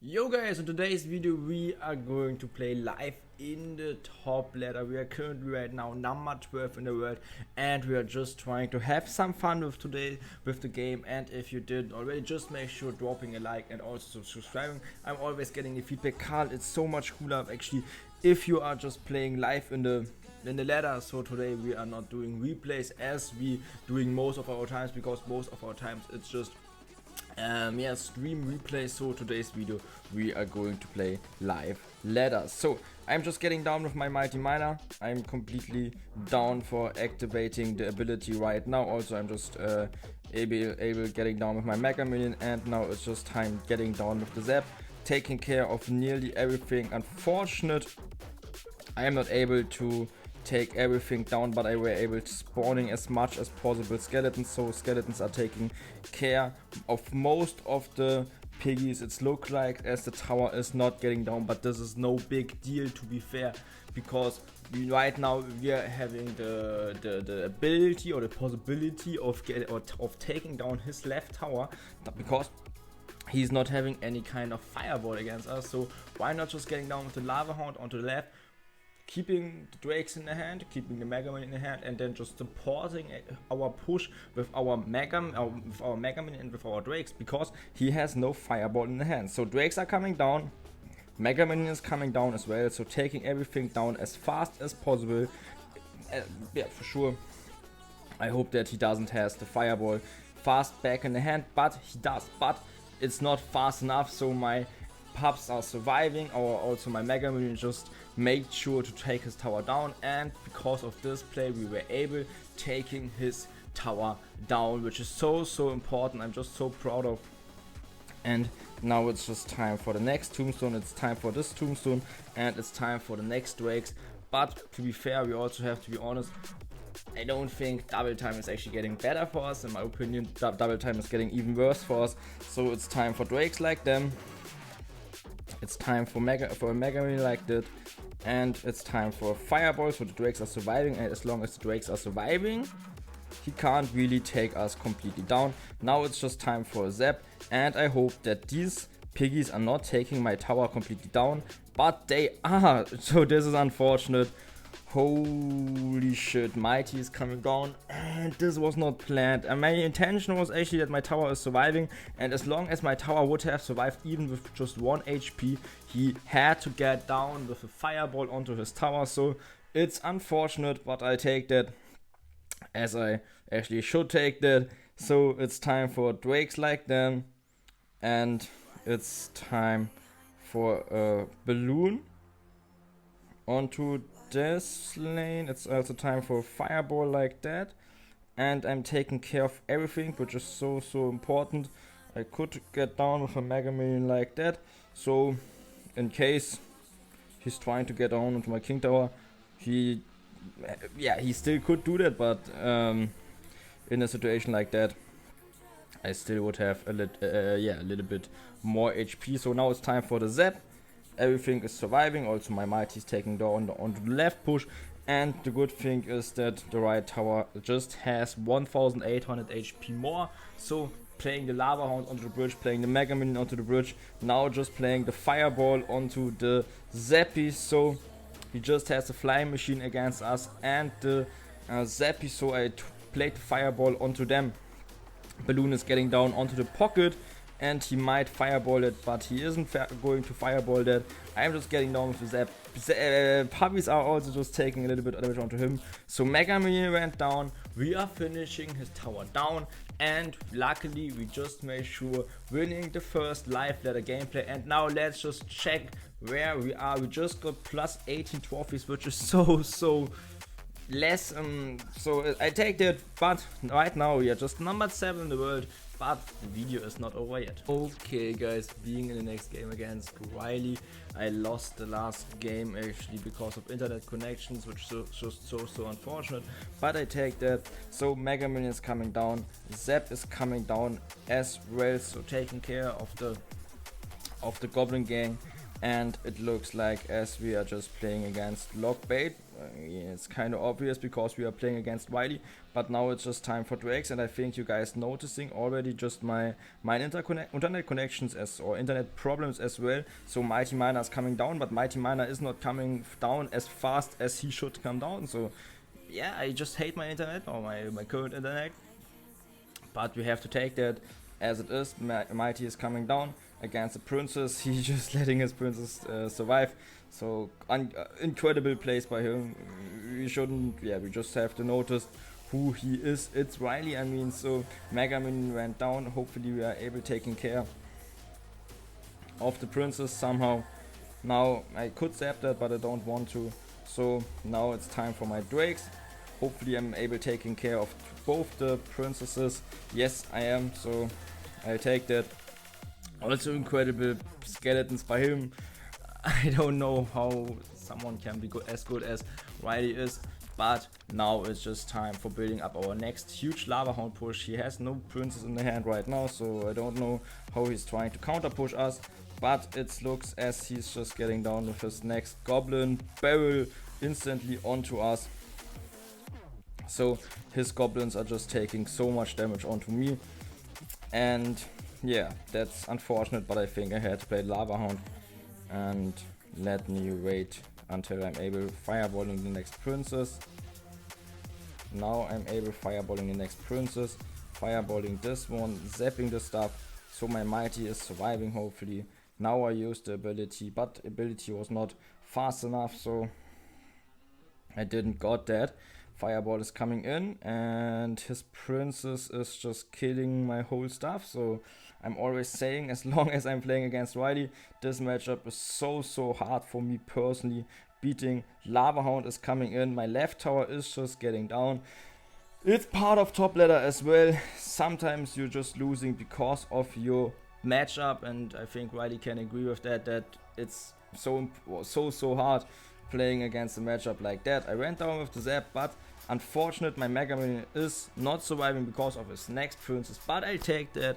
Yo guys, in today's video we are going to play live in the top ladder. We are currently right now number 12 in the world and we are just trying to have some fun with the game. And if you didn't already, just make sure dropping a like and also subscribing. I'm always getting the feedback, Carl, it's so much cooler actually if you are just playing live in the ladder. So today we are not doing replays as we doing most of our times, because most of our times it's just stream replay. So today's video we are going to play live ladders. So I'm just getting down with my mighty miner. I'm completely down for activating the ability right now. Also I'm just able getting down with my mega minion, and now it's just time getting down with the zap, taking care of nearly everything. Unfortunate I am not able to take everything down, but I were able to spawning as much as possible skeletons. So skeletons are taking care of most of the piggies. It's look like as the tower is not getting down, but this is no big deal to be fair, because right now we are having the ability or the possibility of taking down his left tower, because he's not having any kind of fireball against us. So why not just getting down with the lava hound onto the left, keeping the drakes in the hand, keeping the mega man in the hand, and then just supporting our push with our mega man and with our drakes, because he has no fireball in the hand. So drakes are coming down, mega man is coming down as well, so taking everything down as fast as possible. Yeah, for sure. I hope that he doesn't has the fireball fast back in the hand, but he does, but it's not fast enough. So my pups are surviving, or also my mega minion just made sure to take his tower down, and because of this play we were able taking his tower down, which is so important. I'm just so proud of. And now it's just time for the next tombstone. It's time for this tombstone, and it's time for the next drakes. But to be fair, we also have to be honest, I don't think double time is actually getting better for us. In my opinion, double time is getting even worse for us. So it's time for drakes like them, it's time for a mega minion like that, and it's time for a fireball. So the drakes are surviving, and as long as the drakes are surviving, he can't really take us completely down. Now it's just time for a zap, and I hope that these piggies are not taking my tower completely down, but they are. So this is unfortunate. Holy shit, mighty is coming down, and this was not planned. And my intention was actually that my tower is surviving, and as long as my tower would have survived even with just 1 HP, he had to get down with a fireball onto his tower. So it's unfortunate, but I take that as I actually should take that. So it's time for drakes like them, and it's time for a balloon onto this lane. It's also time for a fireball like that, and I'm taking care of everything, which is so important. I could get down with a mega minion like that, so in case he's trying to get down into my king tower, he still could do that, but in a situation like that I still would have a little bit more HP. So now it's time for the zap. Everything is surviving. Also my mighty is taking down onto the left push, and the good thing is that the right tower just has 1800 HP more. So playing the lava hound onto the bridge, playing the mega minion onto the bridge, now just playing the fireball onto the zappy. So he just has a flying machine against us and the zappy, so I played the fireball onto them. Balloon is getting down onto the pocket, and he might fireball it, but he isn't going to fireball that. I'm just getting down with the zap. Puppies are also just taking a little bit of damage onto him. So mega minion went down. We are finishing his tower down, and luckily we just made sure winning the first live ladder gameplay. And now let's just check where we are. We just got plus 18 trophies, which is so less. So I take that, but right now we are just number 7 in the world. But the video is not over yet. Okay guys, being in the next game against Riley. I lost the last game actually because of internet connections, which is just so unfortunate, but I take that. So mega minion is coming down, zap is coming down as well, so taking care of the goblin gang. and it looks like as we are just playing against Lockbait. It's kind of obvious because we are playing against Wiley, but now it's just time for Drakes, and I think you guys noticing already just my internet connections or internet problems as well. So Mighty Miner is coming down, but Mighty Miner is not coming down as fast as he should come down. So yeah, I just hate my internet or my current internet, but we have to take that as it is. Mighty is coming down against the princess. He's just letting his princess survive. So incredible plays by him. We shouldn't, we just have to notice who he is. It's Riley, I mean. So Mega Minion went down. Hopefully we are able taking care of the princess somehow. Now I could zap that, but I don't want to. So now it's time for my Drakes. Hopefully I'm able taking care of both the princesses. Yes, I am. So I take that. Also incredible skeletons by him. I don't know how someone can be as good as Riley is, but now it's just time for building up our next huge Lava Hound push. He has no princess in the hand right now, so I don't know how he's trying to counter push us, but it looks as he's just getting down with his next goblin barrel instantly onto us. So his goblins are just taking so much damage onto me, and yeah, that's unfortunate, but I think I had to play Lava Hound. And let me wait until I'm able fireballing the next princess. Now I'm able fireballing the next princess, fireballing this one, zapping the stuff, so my Mighty is surviving hopefully. Now I used the ability, but ability was not fast enough, so I didn't got that. Fireball is coming in and his princess is just killing my whole stuff. So I'm always saying, as long as I'm playing against Riley, this matchup is so hard for me personally. Beating Lava Hound is coming in. My left tower is just getting down. It's part of top ladder as well. Sometimes you're just losing because of your matchup, and I think Riley can agree with that. That it's so hard playing against a matchup like that. I went down with the zap, but unfortunate my Mega Minion is not surviving because of his next princess, but I take that,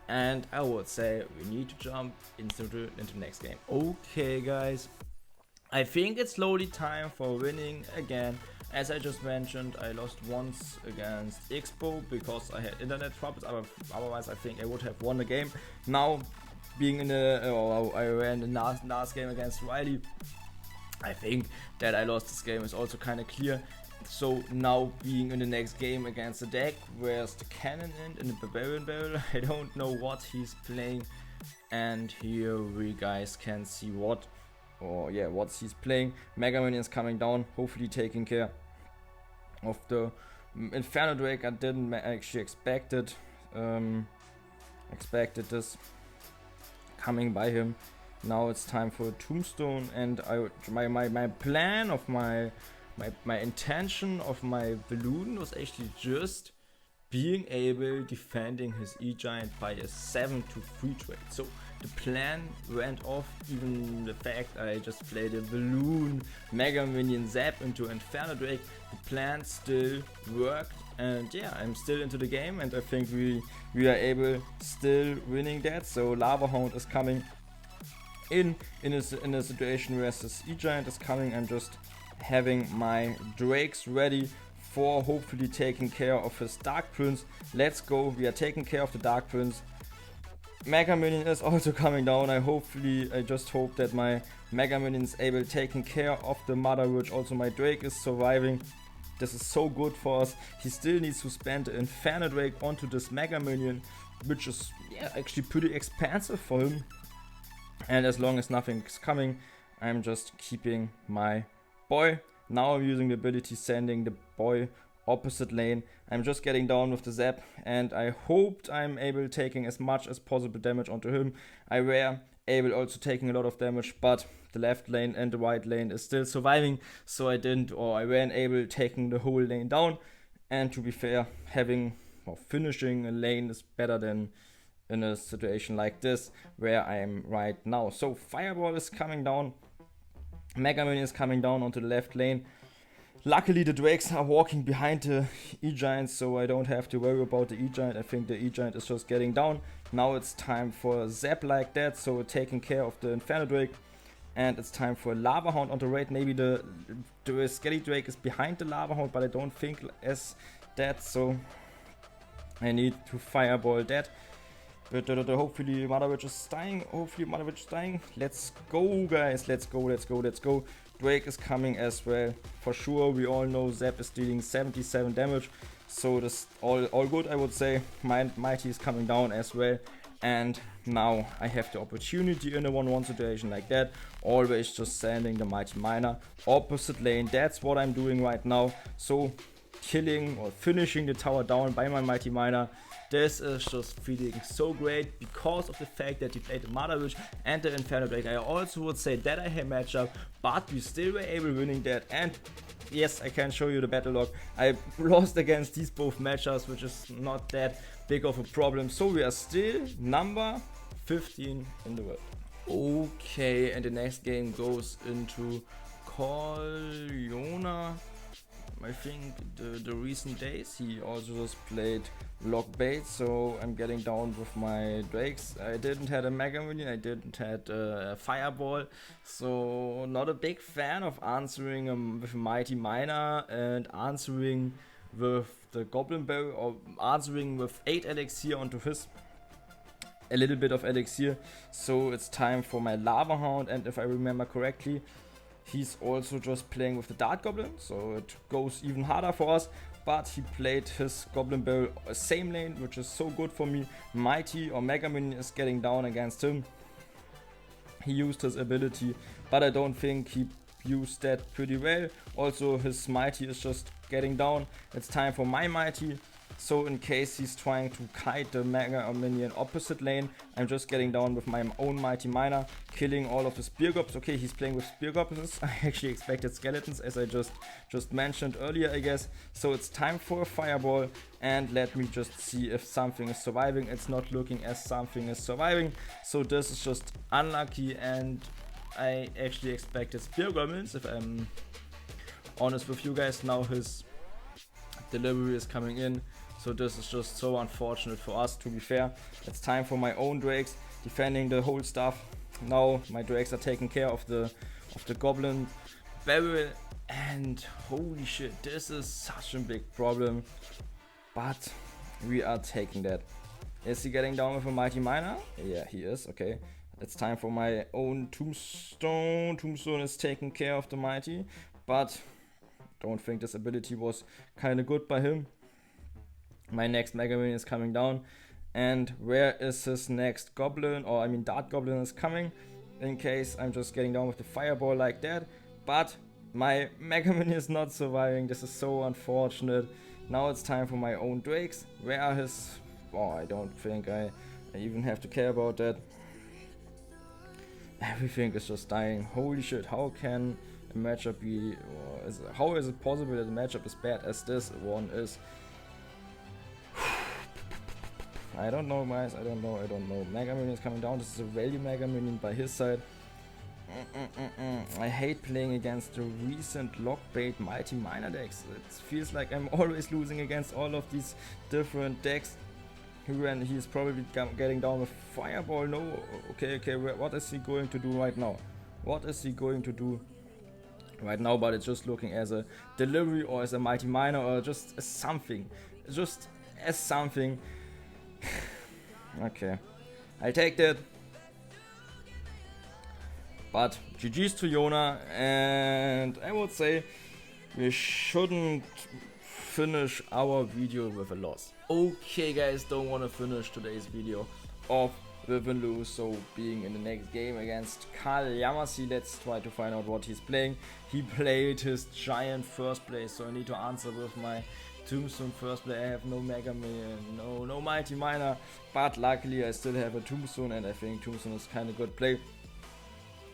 and I would say we need to jump into the next game. Okay guys, I think it's slowly time for winning again. As I just mentioned, I lost once against Expo because I had internet problems, otherwise I think I would have won the game. Now being in I ran the last game against Riley, I think that I lost this game is also kind of clear. So now being in the next game against the deck, where's the cannon in the barbarian barrel? I don't know what he's playing, and here we guys can see what he's playing. Mega Minion is coming down, hopefully taking care of the Inferno Drake. I didn't actually expect it. Expected this coming by him. Now it's time for a tombstone, and my plan of my intention of my balloon was actually just being able defending his E-Giant by a 7-3 trade. So the plan went off, even the fact I just played a balloon Mega Minion zap into Inferno Drake. The plan still worked, and yeah, I'm still into the game, and I think we are able still winning that. So Lava Hound is coming in a situation where this E-Giant is coming. I'm just having my Drakes ready for hopefully taking care of his Dark Prince. Let's go, we are taking care of the Dark Prince. Mega Minion is also coming down. I just hope that my Mega Minion is able taking care of the Mother Witch. Also my Drake is surviving. This is so good for us. He still needs to spend the Inferno Drake onto this Mega Minion, which is actually pretty expensive for him. And as long as nothing's coming, I'm just keeping my boy. Now I'm using the ability sending the boy opposite lane. I'm just getting down with the zap, and I hoped I'm able taking as much as possible damage onto him. I were able also taking a lot of damage, but the left lane and the right lane is still surviving, so I weren't able taking the whole lane down. And to be fair, finishing a lane is better than in a situation like this where I am right now. So Fireball is coming down, Mega Minion is coming down onto the left lane. Luckily the Drakes are walking behind the E-Giant, so I don't have to worry about the E-Giant. I think the E-Giant is just getting down. Now it's time for a zap like that, so taking care of the Inferno Drake. and it's time for a Lava Hound on the raid. Maybe the Skelly Drake is behind the Lava Hound, but I don't think as that, so I need to fireball that. But hopefully Mother Witch is dying. Let's go, guys. Let's go. Drake is coming as well. For sure, we all know Zap is dealing 77 damage. So this all good, I would say. Mighty is coming down as well. And now I have the opportunity in a 1-1 situation like that. Always just sending the Mighty Miner opposite lane. That's what I'm doing right now. So killing or finishing the tower down by my Mighty Miner. This is just feeling so great because of the fact that he played the Mother Witch and the Inferno Drake. I also would say that I had matchup, but we still were able winning that. And yes, I can show you the battle log. I lost against these both matchups, which is not that big of a problem. So we are still number 15 in the world. Okay, and the next game goes into CarltheLegend. I think the recent days he also just played lock bait, so I'm getting down with my drakes. I didn't have a Mega Minion, I didn't have a Fireball, so not a big fan of answering with a Mighty Miner and answering with the Goblin Barrel, or answering with 8 Elixir onto his a little bit of Elixir. So it's time for my Lava Hound, and if I remember correctly, he's also just playing with the Dart Goblin, so it goes even harder for us. But he played his Goblin Barrel same lane, which is so good for me. Mighty or Mega Minion is getting down against him. He used his ability, but I don't think he used that pretty well. Also, his Mighty is just getting down. It's time for my Mighty. So in case he's trying to kite the Mega Minion opposite lane, I'm just getting down with my own Mighty Miner, killing all of the Spear Goblins. Okay, he's playing with Spear Goblins. I actually expected Skeletons, as I just mentioned earlier, I guess. So it's time for a Fireball, and let me just see if something is surviving. It's not looking as something is surviving, so this is just unlucky, and I actually expected Spear Goblins, if I'm honest with you guys. Now his delivery is coming in. So this is just so unfortunate for us, to be fair. It's time for my own drakes, defending the whole stuff. Now my drakes are taking care of the Goblin Barrel, and holy shit, this is such a big problem. But we are taking that. Is he getting down with a Mighty Miner? Yeah, he is. Okay. It's time for my own Tombstone. Tombstone is taking care of the Mighty, but don't think this ability was kind of good by him. My next Mega Minion is coming down, and where is his next Goblin, or I mean Dart Goblin is coming, in case I'm just getting down with the Fireball like that. But my Mega Minion is not surviving. This is so unfortunate. Now it's time for my own drakes. Where are his... Oh, I don't think I even have to care about that. Everything is just dying. Holy shit, how can a matchup be... how is it possible that a matchup is bad as this one is? I don't know, guys. I don't know. Mega Minion is coming down. This is a value Mega Minion by his side. I hate playing against the recent lockbait Mighty Miner decks. It feels like I'm always losing against all of these different decks. When he's probably getting down with Fireball. No, okay, what is he going to do right now? What is he going to do right now? But it's just looking as a delivery, or as a Mighty Miner, or just as something. Just as something. Okay, I'll take that. But GG's to Yona, and I would say we shouldn't finish our video with a loss. Okay guys, don't want to finish today's video off with a lose, so being in the next game against CarlTheLegend. Let's try to find out what he's playing. He played his giant first place, so I need to answer with my Tombstone first play. I have no Mega Minion, no Mighty Miner, but luckily I still have a Tombstone, and I think Tombstone is kind of good play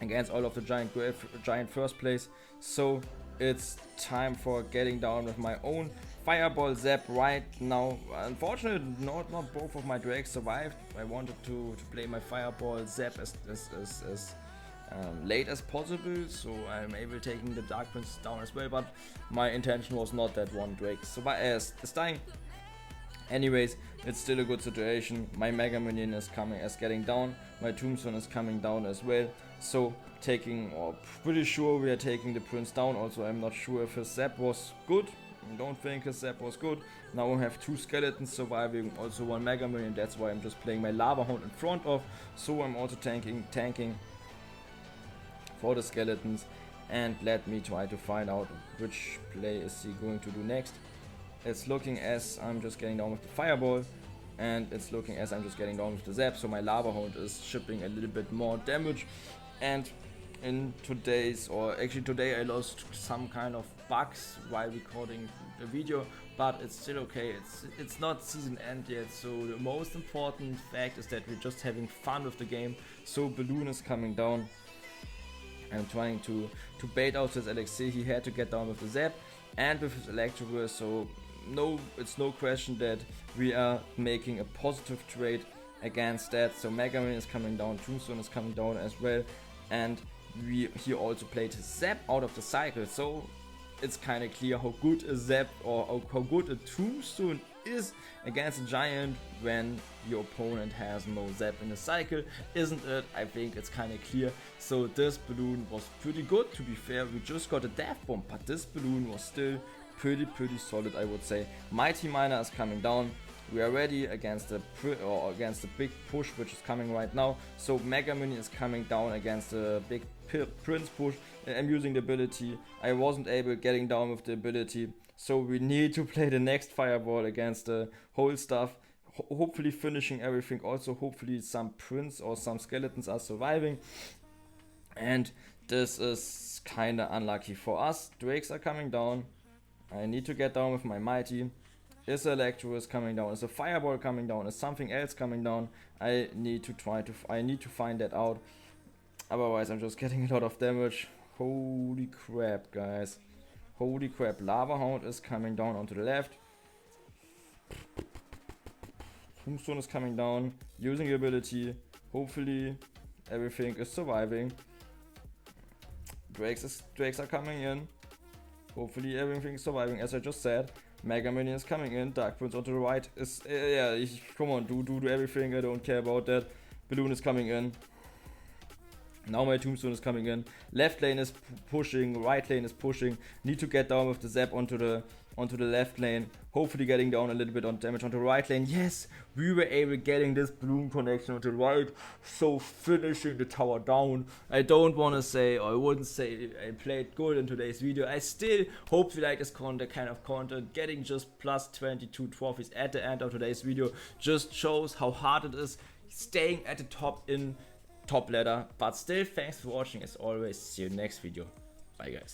against all of the giant first plays. So it's time for getting down with my own Fireball Zap right now. Unfortunately, not both of my drakes survived. I wanted to play my Fireball Zap as late as possible, so I'm able taking the Dark Prince down as well, but my intention was not that one Drake is dying. Anyways, it's still a good situation. My Mega Minion is getting down. My Tombstone is coming down as well. So taking, or pretty sure we are taking the Prince down. Also, I'm not sure if his Zap was good. I don't think his Zap was good. Now we have 2 skeletons surviving, also 1 Mega Minion. That's why I'm just playing my Lava Hound in front of. So I'm also tanking for the skeletons. And let me try to find out which play is he going to do next. It's looking as I'm just getting down with the Fireball, and it's looking as I'm just getting down with the Zap, so my Lava Hound is shipping a little bit more damage. And in today's, or actually today, I lost some kind of bugs while recording the video, but it's still okay. It's not season end yet, so the most important fact is that we're just having fun with the game. So Balloon is coming down. I'm trying to bait out his elixir. He had to get down with the Zap and with his Electroverse, so no, it's no question that we are making a positive trade against that. So Mega Man is coming down, Tombstone is coming down as well, and he also played his Zap out of the cycle, so it's kind of clear how good a Zap or how good a Tombstone is against a giant when your opponent has no Zap in the cycle, isn't it? I think it's kind of clear. So this balloon was pretty good, to be fair. We just got a death bomb, but this balloon was still pretty solid, I would say. Mighty Miner is coming down. We are ready against the big push which is coming right now. So Mega Minion is coming down against the big Prince push. I'm using the ability. I wasn't able getting down with the ability, so we need to play the next Fireball against the whole stuff. Hopefully finishing everything. Also hopefully some Prince or some skeletons are surviving. And this is kinda unlucky for us. Drakes are coming down. I need to get down with my Mighty. Is Electro is coming down? Is a Fireball coming down? Is something else coming down? I need to find that out. Otherwise I'm just getting a lot of damage. Holy crap, guys. Holy crap. Lava Hound is coming down onto the left. Tombstone is coming down. Using the ability. Hopefully everything is surviving. Drakes are coming in. Hopefully everything is surviving, as I just said. Mega Minion is coming in. Dark Prince onto the right is come on, do everything. I don't care about that. Balloon is coming in. Now my Tombstone is coming in. Left lane is pushing, right lane is pushing. Need to get down with the Zap onto the left lane. Hopefully getting down a little bit on damage onto the right lane. Yes, we were able getting this balloon connection onto the right. So finishing the tower down. I don't want to say, or I wouldn't say I played good in today's video. I still hope you like this kind of content. Getting just plus 22 trophies at the end of today's video just shows how hard it is staying at the top in top ladder. But still, thanks for watching as always. See you next video. Bye guys.